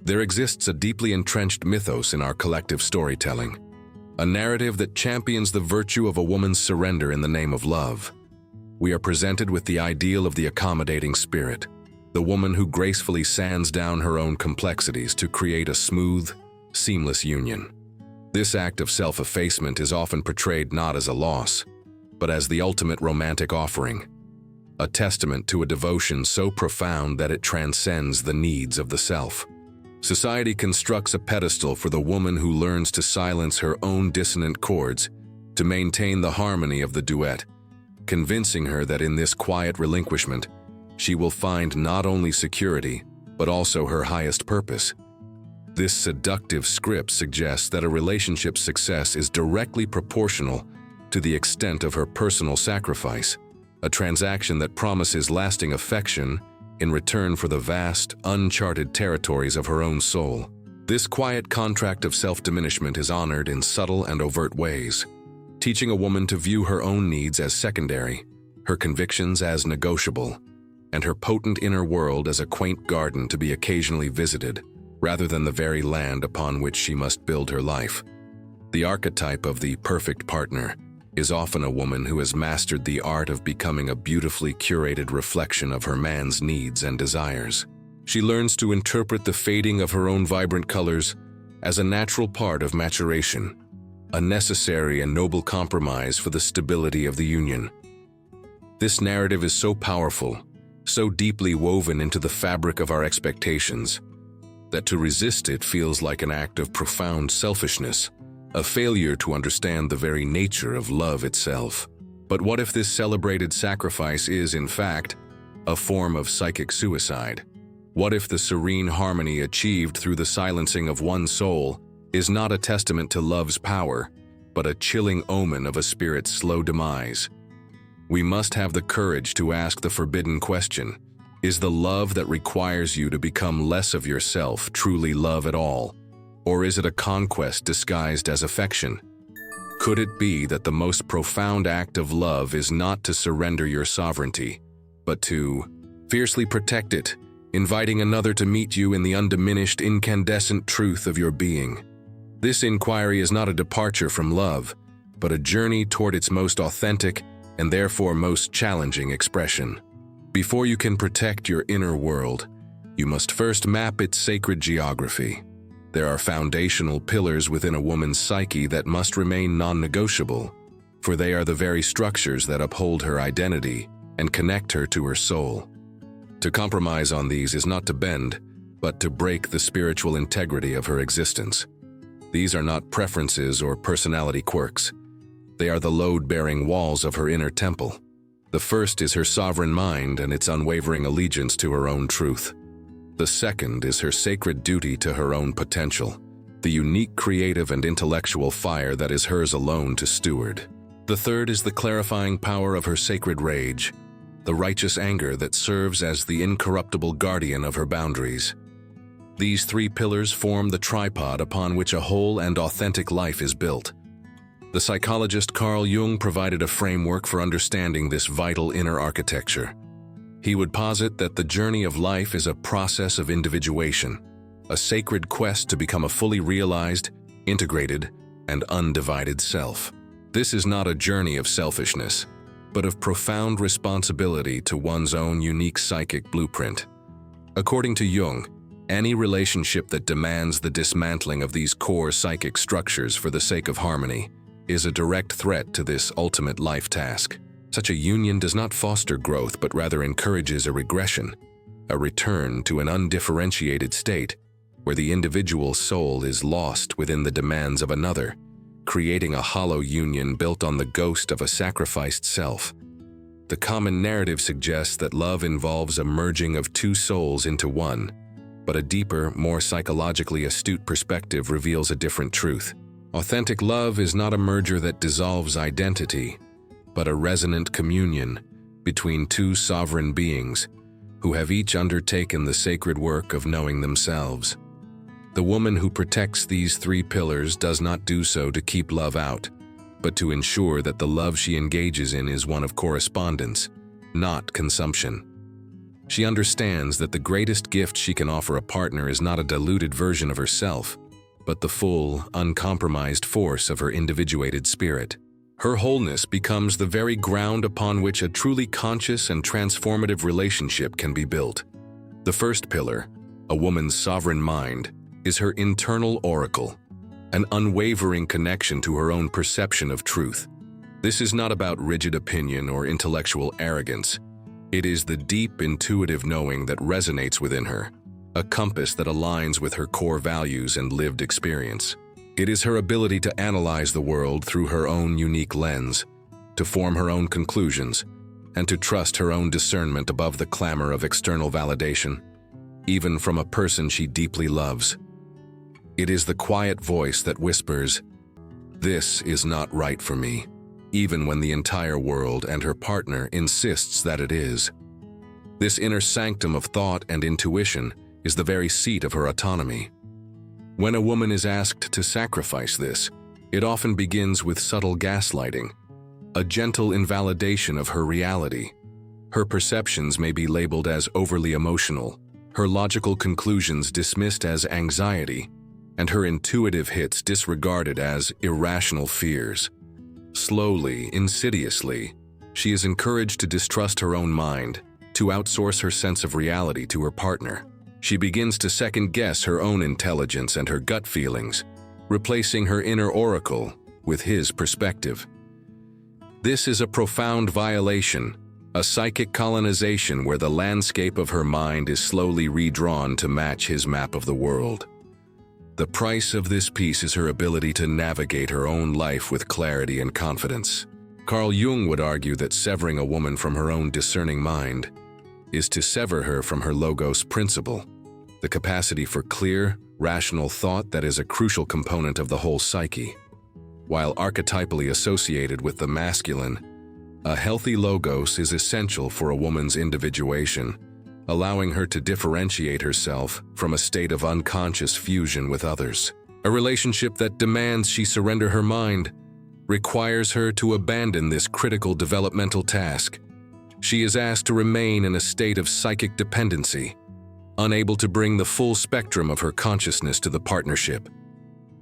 There exists a deeply entrenched mythos in our collective storytelling, a narrative that champions the virtue of a woman's surrender in the name of love. We are presented with the ideal of the accommodating spirit, the woman who gracefully sands down her own complexities to create a smooth, seamless union. This act of self-effacement is often portrayed not as a loss, but as the ultimate romantic offering, a testament to a devotion so profound that it transcends the needs of the self. Society constructs a pedestal for the woman who learns to silence her own dissonant chords to maintain the harmony of the duet, convincing her that in this quiet relinquishment, she will find not only security, but also her highest purpose. This seductive script suggests that a relationship's success is directly proportional to the extent of her personal sacrifice, a transaction that promises lasting affection in return for the vast, uncharted territories of her own soul. This quiet contract of self-diminishment is honored in subtle and overt ways, teaching a woman to view her own needs as secondary, her convictions as negotiable, and her potent inner world as a quaint garden to be occasionally visited, rather than the very land upon which she must build her life. The archetype of the perfect partner is often a woman who has mastered the art of becoming a beautifully curated reflection of her man's needs and desires. She learns to interpret the fading of her own vibrant colors as a natural part of maturation, a necessary and noble compromise for the stability of the union. This narrative is so powerful, so deeply woven into the fabric of our expectations, that to resist it feels like an act of profound selfishness, a failure to understand the very nature of love itself. But what if this celebrated sacrifice is, in fact, a form of psychic suicide? What if the serene harmony achieved through the silencing of one soul is not a testament to love's power, but a chilling omen of a spirit's slow demise? We must have the courage to ask the forbidden question: is the love that requires you to become less of yourself truly love at all? Or is it a conquest disguised as affection? Could it be that the most profound act of love is not to surrender your sovereignty, but to fiercely protect it, inviting another to meet you in the undiminished, incandescent truth of your being? This inquiry is not a departure from love, but a journey toward its most authentic and therefore most challenging expression. Before you can protect your inner world, you must first map its sacred geography. There are foundational pillars within a woman's psyche that must remain non-negotiable, for they are the very structures that uphold her identity and connect her to her soul. To compromise on these is not to bend, but to break the spiritual integrity of her existence. These are not preferences or personality quirks. They are the load-bearing walls of her inner temple. The first is her sovereign mind and its unwavering allegiance to her own truth. The second is her sacred duty to her own potential, the unique creative and intellectual fire that is hers alone to steward. The third is the clarifying power of her sacred rage, the righteous anger that serves as the incorruptible guardian of her boundaries. These three pillars form the tripod upon which a whole and authentic life is built. The psychologist Carl Jung provided a framework for understanding this vital inner architecture. He would posit that the journey of life is a process of individuation, a sacred quest to become a fully realized, integrated, and undivided self. This is not a journey of selfishness, but of profound responsibility to one's own unique psychic blueprint. According to Jung, any relationship that demands the dismantling of these core psychic structures for the sake of harmony is a direct threat to this ultimate life task. Such a union does not foster growth, but rather encourages a regression, a return to an undifferentiated state where the individual soul is lost within the demands of another, creating a hollow union built on the ghost of a sacrificed self. The common narrative suggests that love involves a merging of two souls into one, but a deeper, more psychologically astute perspective reveals a different truth. Authentic love is not a merger that dissolves identity, but a resonant communion between two sovereign beings who have each undertaken the sacred work of knowing themselves. The woman who protects these three pillars does not do so to keep love out, but to ensure that the love she engages in is one of correspondence, not consumption. She understands that the greatest gift she can offer a partner is not a diluted version of herself, but the full, uncompromised force of her individuated spirit. Her wholeness becomes the very ground upon which a truly conscious and transformative relationship can be built. The first pillar, a woman's sovereign mind, is her internal oracle, an unwavering connection to her own perception of truth. This is not about rigid opinion or intellectual arrogance. It is the deep, intuitive knowing that resonates within her, a compass that aligns with her core values and lived experience. It is her ability to analyze the world through her own unique lens, to form her own conclusions, and to trust her own discernment above the clamor of external validation, even from a person she deeply loves. It is the quiet voice that whispers, "This is not right for me," even when the entire world and her partner insists that it is. This inner sanctum of thought and intuition is the very seat of her autonomy. When a woman is asked to sacrifice this, it often begins with subtle gaslighting, a gentle invalidation of her reality. Her perceptions may be labeled as overly emotional, her logical conclusions dismissed as anxiety, and her intuitive hits disregarded as irrational fears. Slowly, insidiously, she is encouraged to distrust her own mind, to outsource her sense of reality to her partner. She begins to second-guess her own intelligence and her gut feelings, replacing her inner oracle with his perspective. This is a profound violation, a psychic colonization where the landscape of her mind is slowly redrawn to match his map of the world. The price of this piece is her ability to navigate her own life with clarity and confidence. Carl Jung would argue that severing a woman from her own discerning mind is to sever her from her logos principle, the capacity for clear, rational thought that is a crucial component of the whole psyche. While archetypally associated with the masculine, a healthy logos is essential for a woman's individuation, allowing her to differentiate herself from a state of unconscious fusion with others. A relationship that demands she surrender her mind requires her to abandon this critical developmental task. She is asked to remain in a state of psychic dependency, unable to bring the full spectrum of her consciousness to the partnership.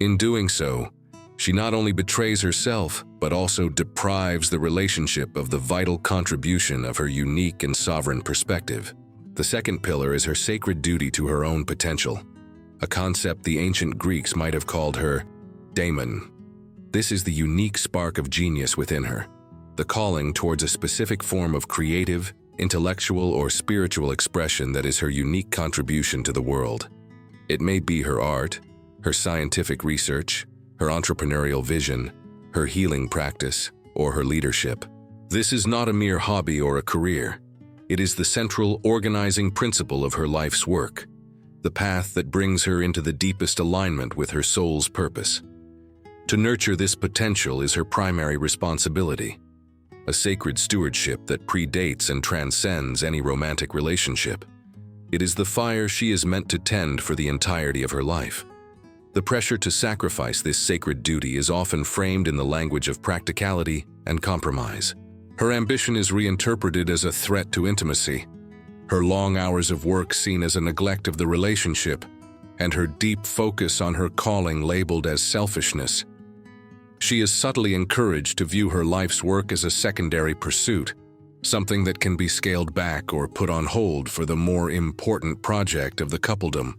In doing so, she not only betrays herself, but also deprives the relationship of the vital contribution of her unique and sovereign perspective. The second pillar is her sacred duty to her own potential, a concept the ancient Greeks might have called her daemon. This is the unique spark of genius within her, the calling towards a specific form of creative, intellectual, or spiritual expression that is her unique contribution to the world. It may be her art, her scientific research, her entrepreneurial vision, her healing practice, or her leadership. This is not a mere hobby or a career. It is the central organizing principle of her life's work, the path that brings her into the deepest alignment with her soul's purpose. To nurture this potential is her primary responsibility, a sacred stewardship that predates and transcends any romantic relationship. It is the fire she is meant to tend for the entirety of her life. The pressure to sacrifice this sacred duty is often framed in the language of practicality and compromise. Her ambition is reinterpreted as a threat to intimacy, her long hours of work seen as a neglect of the relationship, and her deep focus on her calling labeled as selfishness. She is subtly encouraged to view her life's work as a secondary pursuit, something that can be scaled back or put on hold for the more important project of the coupledom.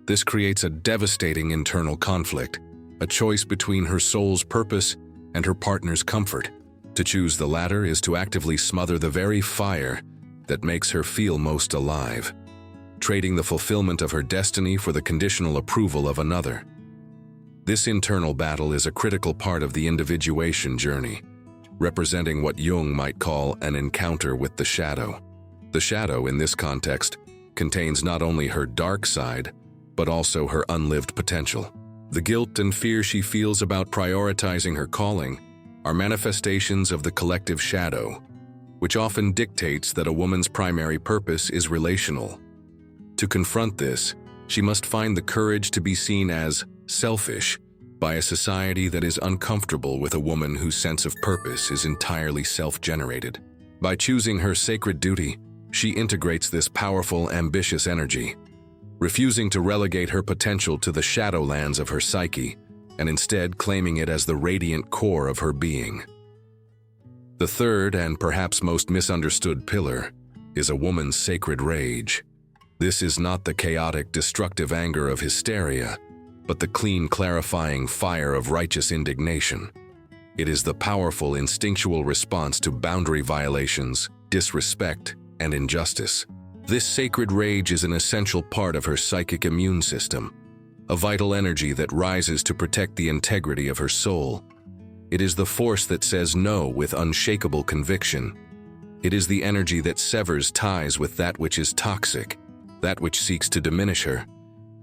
This creates a devastating internal conflict, a choice between her soul's purpose and her partner's comfort. To choose the latter is to actively smother the very fire that makes her feel most alive, trading the fulfillment of her destiny for the conditional approval of another. This internal battle is a critical part of the individuation journey, representing what Jung might call an encounter with the shadow. The shadow, in this context, contains not only her dark side, but also her unlived potential. The guilt and fear she feels about prioritizing her calling are manifestations of the collective shadow, which often dictates that a woman's primary purpose is relational. To confront this, she must find the courage to be seen as selfish by a society that is uncomfortable with a woman whose sense of purpose is entirely self-generated. By choosing her sacred duty, she integrates this powerful, ambitious energy, refusing to relegate her potential to the shadowlands of her psyche, and instead claiming it as the radiant core of her being. The third, and perhaps most misunderstood pillar, is a woman's sacred rage. This is not the chaotic, destructive anger of hysteria, but the clean, clarifying fire of righteous indignation. It is the powerful, instinctual response to boundary violations, disrespect, and injustice. This sacred rage is an essential part of her psychic immune system, a vital energy that rises to protect the integrity of her soul. It is the force that says no with unshakable conviction. It is the energy that severs ties with that which is toxic, that which seeks to diminish her,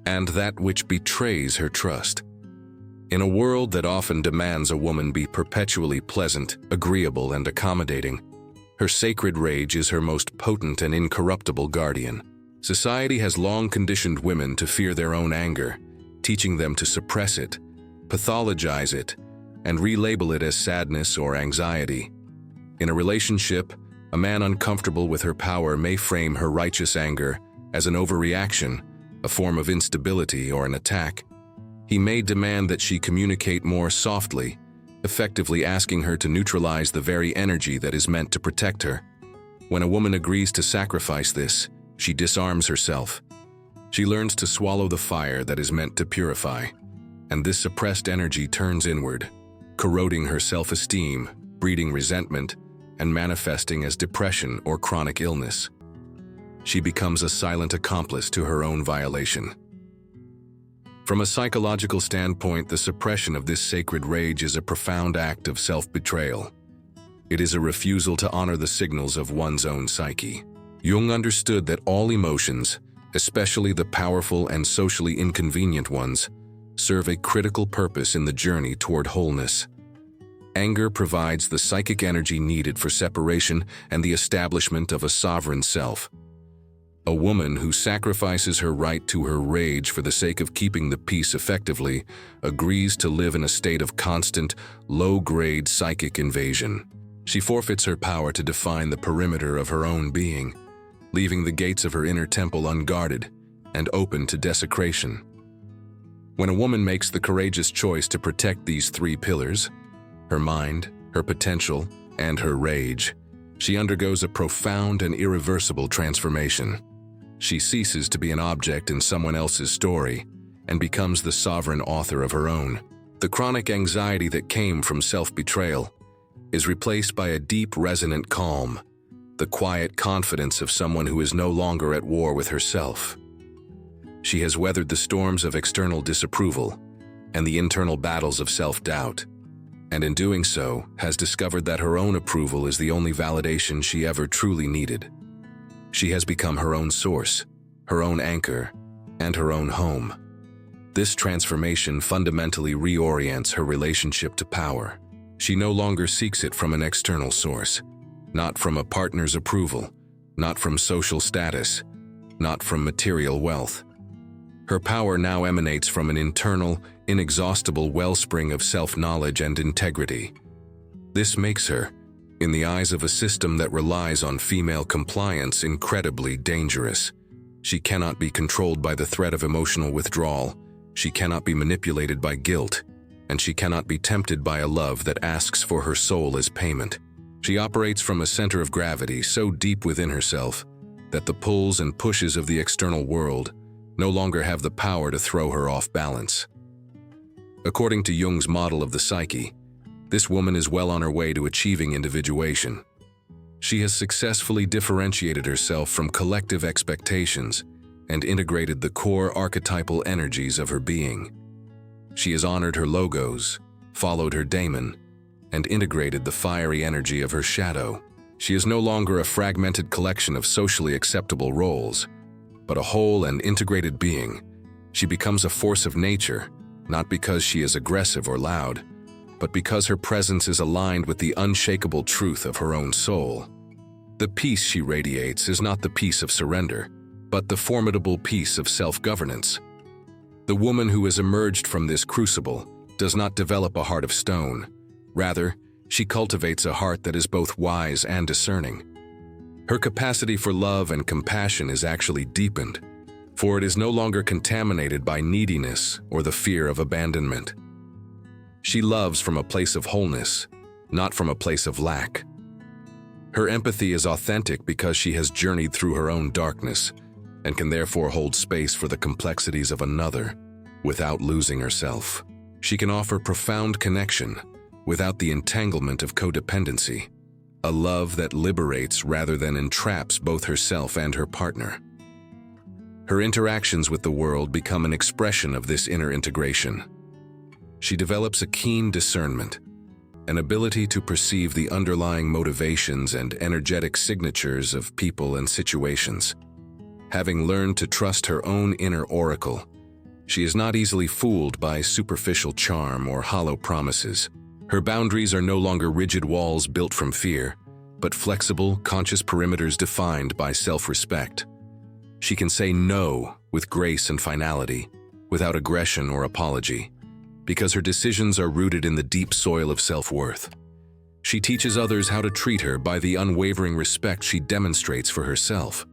and that which betrays her trust. In a world that often demands a woman be perpetually pleasant, agreeable, and accommodating, her sacred rage is her most potent and incorruptible guardian. Society has long conditioned women to fear their own anger, teaching them to suppress it, pathologize it, and relabel it as sadness or anxiety. In a relationship, a man uncomfortable with her power may frame her righteous anger as an overreaction, a form of instability, or an attack. He may demand that she communicate more softly, effectively asking her to neutralize the very energy that is meant to protect her. When a woman agrees to sacrifice this, she disarms herself. She learns to swallow the fire that is meant to purify, and this suppressed energy turns inward, corroding her self-esteem, breeding resentment, and manifesting as depression or chronic illness. She becomes a silent accomplice to her own violation. From a psychological standpoint, the suppression of this sacred rage is a profound act of self-betrayal. It is a refusal to honor the signals of one's own psyche. Jung understood that all emotions, especially the powerful and socially inconvenient ones, serve a critical purpose in the journey toward wholeness. Anger provides the psychic energy needed for separation and the establishment of a sovereign self. A woman who sacrifices her right to her rage for the sake of keeping the peace effectively agrees to live in a state of constant, low-grade psychic invasion. She forfeits her power to define the perimeter of her own being, leaving the gates of her inner temple unguarded and open to desecration. When a woman makes the courageous choice to protect these three pillars, her mind, her potential, and her rage, she undergoes a profound and irreversible transformation. She ceases to be an object in someone else's story and becomes the sovereign author of her own. The chronic anxiety that came from self-betrayal is replaced by a deep, resonant calm, the quiet confidence of someone who is no longer at war with herself. She has weathered the storms of external disapproval and the internal battles of self-doubt, and in doing so, has discovered that her own approval is the only validation she ever truly needed. She has become her own source, her own anchor, and her own home. This transformation fundamentally reorients her relationship to power. She no longer seeks it from an external source, not from a partner's approval, not from social status, not from material wealth. Her power now emanates from an internal, inexhaustible wellspring of self-knowledge and integrity. This makes her, in the eyes of a system that relies on female compliance, incredibly dangerous. She cannot be controlled by the threat of emotional withdrawal, she cannot be manipulated by guilt, and she cannot be tempted by a love that asks for her soul as payment. She operates from a center of gravity so deep within herself that the pulls and pushes of the external world no longer have the power to throw her off balance. According to Jung's model of the psyche, this woman is well on her way to achieving individuation. She has successfully differentiated herself from collective expectations and integrated the core archetypal energies of her being. She has honored her logos, followed her daemon, and integrated the fiery energy of her shadow. She is no longer a fragmented collection of socially acceptable roles, but a whole and integrated being. She becomes a force of nature, not because she is aggressive or loud, but because her presence is aligned with the unshakable truth of her own soul. The peace she radiates is not the peace of surrender, but the formidable peace of self-governance. The woman who has emerged from this crucible does not develop a heart of stone. Rather, she cultivates a heart that is both wise and discerning. Her capacity for love and compassion is actually deepened, for it is no longer contaminated by neediness or the fear of abandonment. She loves from a place of wholeness, not from a place of lack. Her empathy is authentic because she has journeyed through her own darkness and can therefore hold space for the complexities of another without losing herself. She can offer profound connection without the entanglement of codependency, a love that liberates rather than entraps both herself and her partner. Her interactions with the world become an expression of this inner integration. She develops a keen discernment, an ability to perceive the underlying motivations and energetic signatures of people and situations. Having learned to trust her own inner oracle, she is not easily fooled by superficial charm or hollow promises. Her boundaries are no longer rigid walls built from fear, but flexible, conscious perimeters defined by self-respect. She can say no with grace and finality, without aggression or apology, because her decisions are rooted in the deep soil of self-worth. She teaches others how to treat her by the unwavering respect she demonstrates for herself.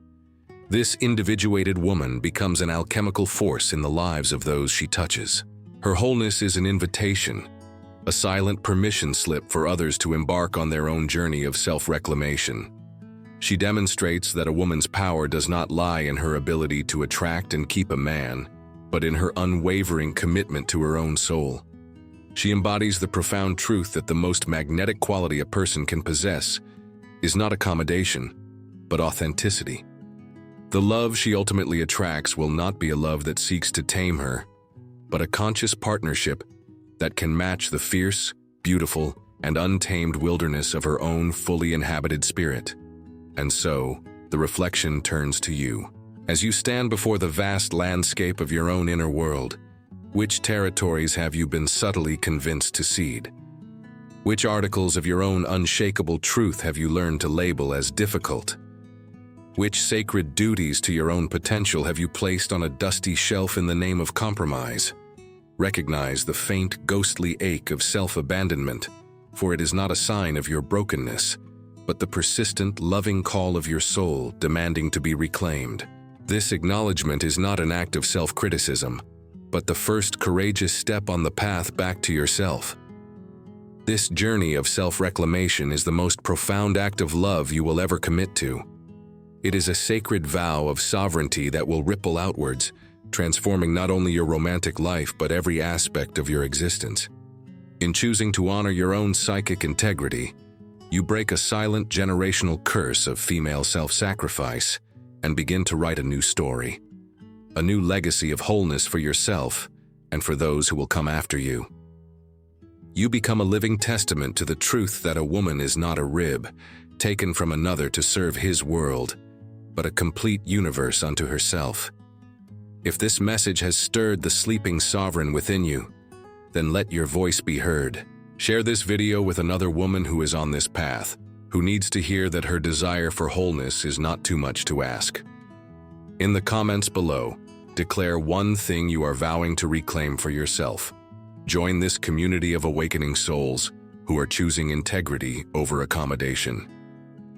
This individuated woman becomes an alchemical force in the lives of those she touches. Her wholeness is an invitation, a silent permission slip for others to embark on their own journey of self-reclamation. She demonstrates that a woman's power does not lie in her ability to attract and keep a man, but in her unwavering commitment to her own soul. She embodies the profound truth that the most magnetic quality a person can possess is not accommodation, but authenticity. The love she ultimately attracts will not be a love that seeks to tame her, but a conscious partnership that can match the fierce, beautiful, and untamed wilderness of her own fully inhabited spirit. And so, the reflection turns to you. As you stand before the vast landscape of your own inner world, which territories have you been subtly convinced to cede? Which articles of your own unshakable truth have you learned to label as difficult? Which sacred duties to your own potential have you placed on a dusty shelf in the name of compromise? Recognize the faint, ghostly ache of self-abandonment, for it is not a sign of your brokenness, but the persistent, loving call of your soul demanding to be reclaimed. This acknowledgement is not an act of self-criticism, but the first courageous step on the path back to yourself. This journey of self-reclamation is the most profound act of love you will ever commit to. It is a sacred vow of sovereignty that will ripple outwards, transforming not only your romantic life but every aspect of your existence. In choosing to honor your own psychic integrity, you break a silent generational curse of female self-sacrifice and begin to write a new story, a new legacy of wholeness for yourself and for those who will come after you. You become a living testament to the truth that a woman is not a rib, taken from another to serve his world, but a complete universe unto herself. If this message has stirred the sleeping sovereign within you, then let your voice be heard. Share this video with another woman who is on this path, who needs to hear that her desire for wholeness is not too much to ask. In the comments below, declare one thing you are vowing to reclaim for yourself. Join this community of awakening souls who are choosing integrity over accommodation.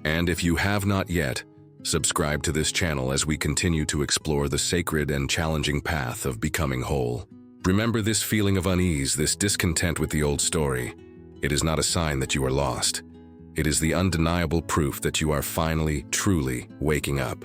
And if you have not yet, subscribe to this channel as we continue to explore the sacred and challenging path of becoming whole. Remember this feeling of unease, this discontent with the old story. It is not a sign that you are lost. It is the undeniable proof that you are finally, truly waking up.